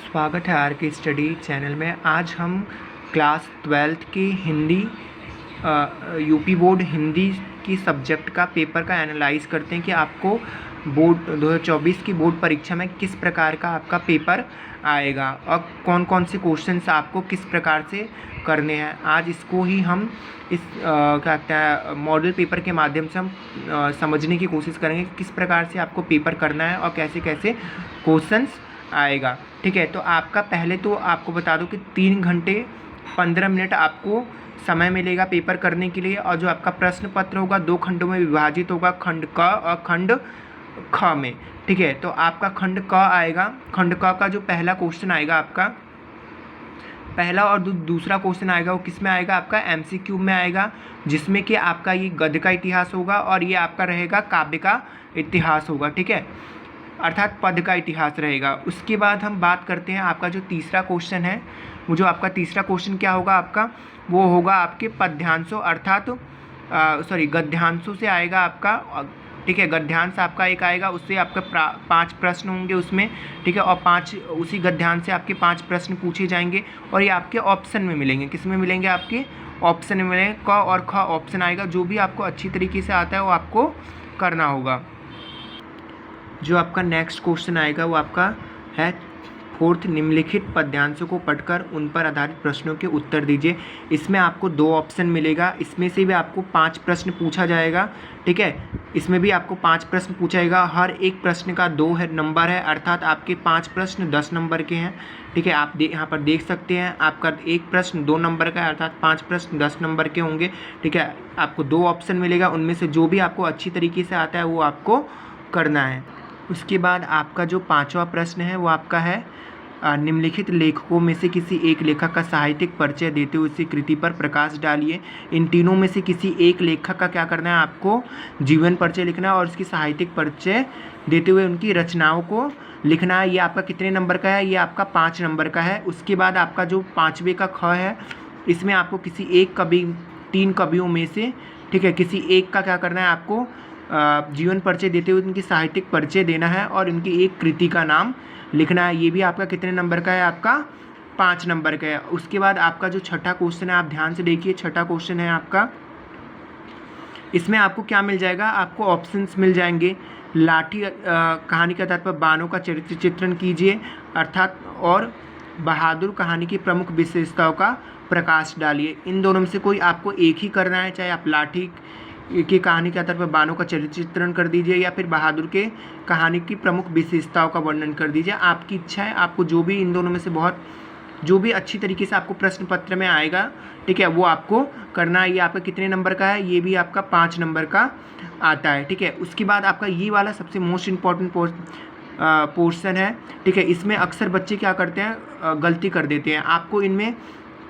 स्वागत है आर के स्टडी चैनल में। आज हम क्लास 12th की हिंदी यूपी बोर्ड हिंदी की सब्जेक्ट का पेपर का एनालाइज करते हैं कि आपको बोर्ड 2024 की बोर्ड परीक्षा में किस प्रकार का आपका पेपर आएगा और कौन कौन से क्वेश्चंस आपको किस प्रकार से करने हैं। आज इसको ही हम इस क्या कहते हैं मॉडल पेपर के माध्यम से हम समझने की कोशिश करेंगे किस प्रकार से आपको पेपर करना है और कैसे कैसे क्वेश्चंस आएगा। ठीक है, तो आपका पहले तो आपको बता दूं कि 3 घंटे 15 मिनट आपको समय मिलेगा पेपर करने के लिए, और जो आपका प्रश्न पत्र होगा 2 खंडों में विभाजित होगा, खंड क और खंड ख में। ठीक है, तो आपका खंड क आएगा। खंड क का जो पहला क्वेश्चन आएगा आपका पहला और दूसरा क्वेश्चन आएगा वो किस में आएगा, आपका एमसीक्यू में आएगा, जिसमें कि आपका ये गद्य का इतिहास होगा और ये आपका रहेगा काव्य का इतिहास होगा। ठीक है, अर्थात पद का इतिहास रहेगा। उसके बाद हम बात करते हैं आपका जो तीसरा क्वेश्चन है, वो जो आपका तीसरा क्वेश्चन क्या होगा आपका, वो होगा आपके पद्यांशों अर्थात गद्यांशों से आएगा आपका। ठीक है, गद्यांश आपका एक आएगा, उससे आपका 5 प्रश्न होंगे उसमें। ठीक है, और 5 उसी गद्यांश से आपके 5 प्रश्न पूछे जाएंगे और ये आपके ऑप्शन में मिलेंगे। किस में मिलेंगे, आपके ऑप्शन में मिलेंगे। क और ख ऑप्शन आएगा। जो भी आपको अच्छी तरीके से आता है वो आपको करना होगा। जो आपका नेक्स्ट क्वेश्चन आएगा वो आपका है 4th, निम्नलिखित पद्यांशों को पढ़कर उन पर आधारित प्रश्नों के उत्तर दीजिए। इसमें आपको 2 ऑप्शन मिलेगा, इसमें से भी आपको 5 प्रश्न पूछा जाएगा। ठीक है, इसमें भी आपको 5 प्रश्न पूछा जाएगा। हर एक प्रश्न का 2 नंबर है, अर्थात आपके 5 प्रश्न 10 नंबर के हैं। ठीक है, आप यहाँ पर देख सकते हैं आपका एक प्रश्न 2 नंबर का है, अर्थात 5 प्रश्न 10 नंबर के होंगे। ठीक है, आपको 2 ऑप्शन मिलेगा, उनमें से जो भी आपको अच्छी तरीके से आता है वो आपको करना है। उसके बाद आपका जो 5वां प्रश्न है वो आपका है निम्नलिखित लेखकों में से किसी एक लेखक का साहित्यिक परिचय देते हुए उसकी कृति पर प्रकाश डालिए। इन तीनों में से किसी एक लेखक का क्या करना है, आपको जीवन परिचय लिखना है और उसकी साहित्यिक परिचय देते हुए उनकी रचनाओं को लिखना है। ये आपका कितने नंबर का है, ये आपका 5 नंबर का है। उसके बाद आपका जो 5वें का ख है, इसमें आपको किसी एक कवि 3 कवियों में से, ठीक है, किसी एक का क्या करना है, आपको जीवन परिचय देते हुए उनकी साहित्यिक परिचय देना है और उनकी एक कृति का नाम लिखना है। ये भी आपका कितने नंबर का है, आपका 5 नंबर का है। उसके बाद आपका जो छठा क्वेश्चन है, आप ध्यान से देखिए, छठा क्वेश्चन है आपका, इसमें आपको क्या मिल जाएगा, आपको ऑप्शंस मिल जाएंगे। लाठी कहानी के आधार पर बानों का चरित्र चित्रण कीजिए, अर्थात और बहादुर कहानी की प्रमुख विशेषताओं का प्रकाश डालिए। इन दोनों में से कोई आपको एक ही करना है, चाहे आप लाठी की कहानी के आधार पर बानों का चरित्र चित्रण कर दीजिए या फिर बहादुर के कहानी की प्रमुख विशेषताओं का वर्णन कर दीजिए। आपकी इच्छा है, आपको जो भी इन दोनों में से जो भी अच्छी तरीके से आपको प्रश्न पत्र में आएगा, ठीक है, वो आपको करना है। ये आपका कितने नंबर का है, ये भी आपका 5 नंबर का आता है। ठीक है, उसके बाद आपका ये वाला सबसे मोस्ट इम्पॉर्टेंट पोर्शन है। ठीक है, इसमें अक्सर बच्चे क्या करते हैं, गलती कर देते हैं। आपको इनमें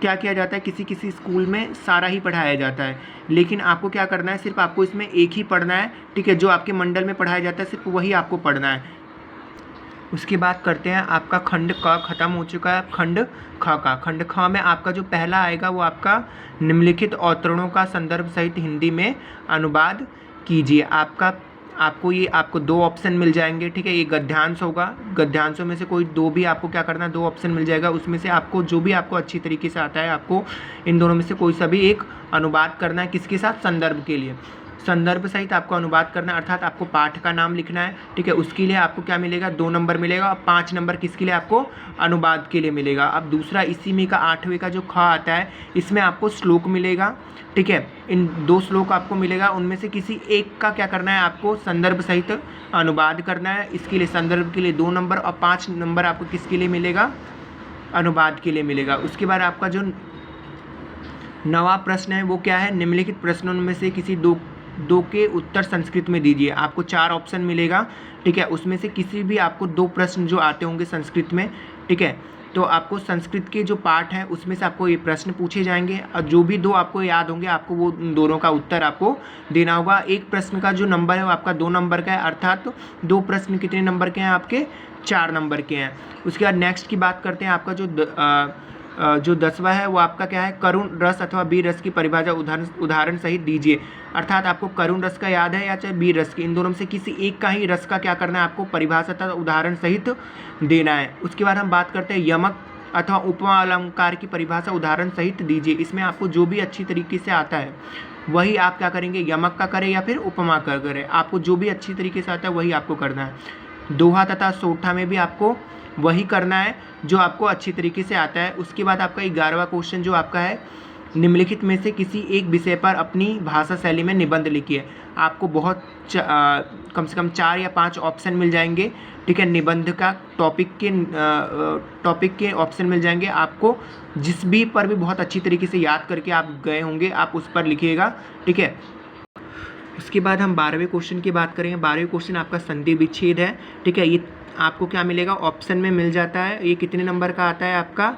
क्या किया जाता है, किसी स्कूल में सारा ही पढ़ाया जाता है, लेकिन आपको क्या करना है, सिर्फ आपको इसमें एक ही पढ़ना है। ठीक है, जो आपके मंडल में पढ़ाया जाता है सिर्फ वही आपको पढ़ना है। उसके बाद करते हैं आपका खंड क खत्म हो चुका है, खंड ख का। खंड ख में आपका जो पहला आएगा वो आपका निम्नलिखित अवतरणों का संदर्भ सहित हिंदी में अनुवाद कीजिए। आपको 2 ऑप्शन मिल जाएंगे। ठीक है, ये गद्यांश होगा, गद्यांशों में से कोई 2 भी आपको क्या करना है, 2 ऑप्शन मिल जाएगा। उसमें से आपको जो भी आपको अच्छी तरीके से आता है, आपको इन दोनों में से कोई सा भी एक अनुवाद करना है। किसके साथ, संदर्भ के लिए, संदर्भ सहित आपको अनुवाद करना है, अर्थात आपको पाठ का नाम लिखना है। ठीक है, उसके लिए आपको क्या मिलेगा, 2 नंबर मिलेगा और 5 नंबर किसके लिए, आपको अनुवाद के लिए मिलेगा। अब दूसरा इसी में का 8वें का जो ख आता है, इसमें आपको श्लोक मिलेगा। ठीक है, इन 2 श्लोक आपको मिलेगा, उनमें से किसी एक का क्या करना है, आपको संदर्भ सहित अनुवाद करना है। इसके लिए संदर्भ के लिए 2 नंबर और 5 नंबर आपको किसके लिए मिलेगा, अनुवाद के लिए मिलेगा। उसके बाद आपका जो 9वां प्रश्न है वो क्या है, निम्नलिखित प्रश्नों में से किसी दो के उत्तर संस्कृत में दीजिए। आपको 4 ऑप्शन मिलेगा। ठीक है, उसमें से किसी भी आपको 2 प्रश्न जो आते होंगे संस्कृत में, ठीक है, तो आपको संस्कृत के जो पाठ हैं उसमें से आपको ये प्रश्न पूछे जाएंगे और जो भी 2 आपको याद होंगे आपको वो दोनों का उत्तर आपको देना होगा। एक प्रश्न का जो नंबर है वो आपका 2 नंबर का है, अर्थात 2 प्रश्न कितने नंबर के हैं, आपके 4 नंबर के हैं। उसके बाद नेक्स्ट की बात करते हैं, आपका जो जो 10वां है वो आपका क्या है, करुण रस अथवा बीर रस की परिभाषा उदाहरण सहित दीजिए। अर्थात आपको करुण रस का याद है या चाहे बीर रस की, इन दोनों में से किसी एक का ही रस का क्या करना है, आपको परिभाषा तथा उदाहरण सहित देना है। उसके बाद हम बात करते हैं यमक अथवा उपमा अलंकार की परिभाषा उदाहरण सहित दीजिए। इसमें आपको जो भी अच्छी तरीके से आता है वही आप क्या करेंगे, यमक का करें या फिर उपमा का करें, आपको जो भी अच्छी तरीके से आता है वही आपको करना है। दोहा तथा सोठा में भी आपको वही करना है जो आपको अच्छी तरीके से आता है। उसके बाद आपका 11वां क्वेश्चन जो आपका है, निम्नलिखित में से किसी एक विषय पर अपनी भाषा शैली में निबंध लिखिए। आपको बहुत कम से कम 4 या 5 ऑप्शन मिल जाएंगे, ठीक है। निबंध का टॉपिक के ऑप्शन मिल जाएंगे आपको, जिस भी पर भी बहुत अच्छी तरीके से याद करके आप गए होंगे आप उस पर लिखिएगा, ठीक है। उसके बाद हम 12वें क्वेश्चन की बात करेंगे। 12वें क्वेश्चन आपका संधि विच्छेद है, ठीक है। ये आपको क्या मिलेगा, ऑप्शन में मिल जाता है। ये कितने नंबर का आता है आपका,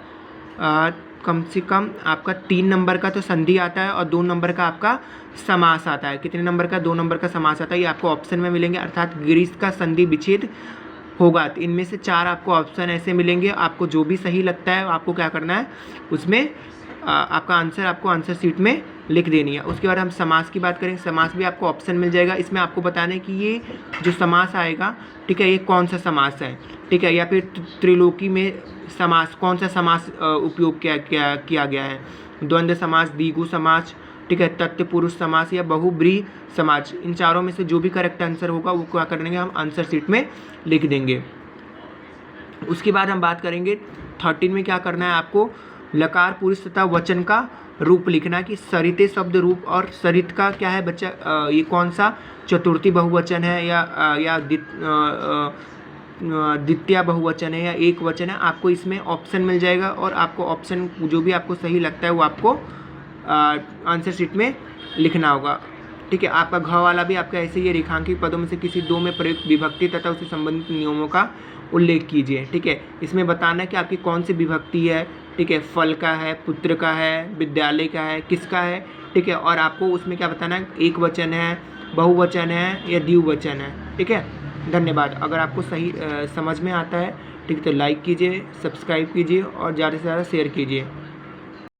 कम से कम आपका 3 नंबर का तो संधि आता है और 2 नंबर का आपका समास आता है। कितने नंबर का, 2 नंबर का समास आता है। ये आपको ऑप्शन में मिलेंगे, अर्थात ग्रीस का संधि विच्छेद होगा। तो इनमें से 4 आपको ऑप्शन ऐसे मिलेंगे, आपको जो भी सही लगता है आपको क्या करना है, उसमें आपका आंसर आपको आंसर शीट में लिख देनी है। उसके बाद हम समास की बात करेंगे। समास भी आपको ऑप्शन मिल जाएगा, इसमें आपको बताना है कि ये जो समास आएगा, ठीक है, ये कौन सा समास है, ठीक है, या फिर त्रिलोकी में समास कौन सा समास उपयोग किया गया है, द्वंद्व समास, द्विगु समास, ठीक है, तत्पुरुष समास या बहुब्रीहि समास। इन चारों में से जो भी करेक्ट आंसर होगा वो क्या करेंगे, हम आंसर शीट में लिख देंगे। उसके बाद हम बात करेंगे 13 में क्या करना है आपको, लकार पुरुष तथा वचन का रूप लिखना कि सरिते शब्द रूप और सरित का क्या है बच्चा, ये कौन सा चतुर्थी बहुवचन है या द्वितीय बहुवचन है या एक वचन है। आपको इसमें ऑप्शन मिल जाएगा और आपको ऑप्शन जो भी आपको सही लगता है वो आपको आंसर शीट में लिखना होगा, ठीक है। आपका घ वाला भी आपका ऐसे ही रेखांकित पदों में से किसी 2 में प्रयुक्त विभक्ति तथा उससे संबंधित नियमों का उल्लेख कीजिए, ठीक है। इसमें बताना है कि आपकी कौन सी विभक्ति है, ठीक है, फल का है, पुत्र का है, विद्यालय का है, किसका है, ठीक है। और आपको उसमें क्या बताना है, एक वचन है, बहुवचन है या द्विवचन है, ठीक है। धन्यवाद। अगर आपको सही समझ में आता है, ठीक है, तो लाइक कीजिए, सब्सक्राइब कीजिए और ज़्यादा से ज़्यादा शेयर कीजिए।